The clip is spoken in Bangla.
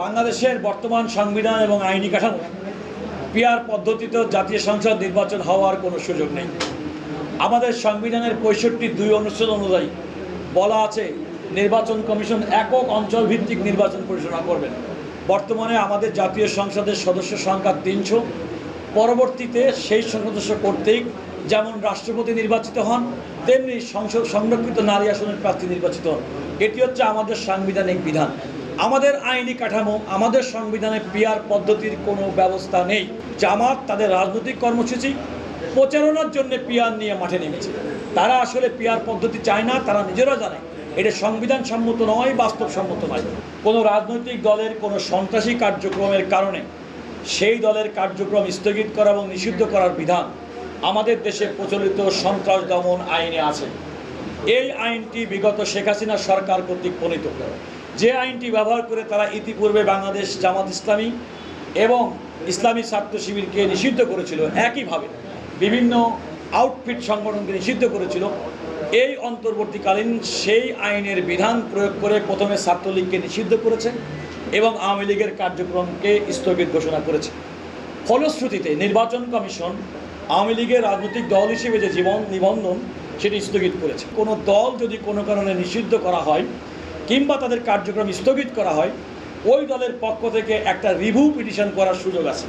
বাংলাদেশের বর্তমান সংবিধান এবং আইনি কাঠামো পিআর পদ্ধতিতে জাতীয় সংসদ নির্বাচন হওয়ার কোনো সুযোগ নেই। আমাদের সংবিধানের ৬৫(২) অনুচ্ছেদ অনুযায়ী বলা আছে নির্বাচন কমিশন একক অঞ্চল ভিত্তিক নির্বাচন পরিচালনা করবেন। বর্তমানে আমাদের জাতীয় সংসদের সদস্য সংখ্যা ৩০০। পরবর্তীতে সেই সদস্য কর্তৃক যেমন রাষ্ট্রপতি নির্বাচিত হন, তেমনি সংসদ সংরক্ষিত নারী আসনের প্রার্থী নির্বাচিত হন। এটি হচ্ছে আমাদের সাংবিধানিক বিধান। আমাদের আইনি কাঠামো, আমাদের সংবিধানে পিআর পদ্ধতির কোনো ব্যবস্থা নেই। জামাত তাদের রাজনৈতিক কর্মসূচি প্রচারণার জন্য পিআর নিয়ে মাঠে নেমেছে। তারা আসলে পিআর পদ্ধতি চায় না, তারা নিজেরা জানে এটা সংবিধান সম্মত নয়, বাস্তবসম্মত নয়। কোনো রাজনৈতিক দলের কোনো সন্ত্রাসী কার্যক্রমের কারণে সেই দলের কার্যক্রম স্থগিত করা এবং নিষিদ্ধ করার বিধান আমাদের দেশে প্রচলিত সন্ত্রাস দমন আইনে আছে। এই আইনটি বিগত শেখ হাসিনা সরকার কর্তৃক প্রণীত। যে আইনটি ব্যবহার করে তারা ইতিপূর্বে বাংলাদেশ জামাত ইসলামী এবং ইসলামী ছাত্র শিবিরকে নিষিদ্ধ করেছিল, একইভাবে বিভিন্ন আউটফিট সংগঠনকে নিষিদ্ধ করেছিল। এই অন্তর্বর্তীকালীন সেই আইনের বিধান প্রয়োগ করে প্রথমে ছাত্রলীগকে নিষিদ্ধ করেছে এবং আওয়ামী লীগের কার্যক্রমকে স্থগিত ঘোষণা করেছে। ফলশ্রুতিতে নির্বাচন কমিশন আওয়ামী লীগের রাজনৈতিক দল হিসেবে যে নিবন্ধন সেটি স্থগিত করেছে। কোনো দল যদি কোনো কারণে নিষিদ্ধ করা হয় কিংবা তাদের কার্যক্রম স্থগিত করা হয়, ওই দলের পক্ষ থেকে একটা রিভিউ পিটিশন করার সুযোগ আছে।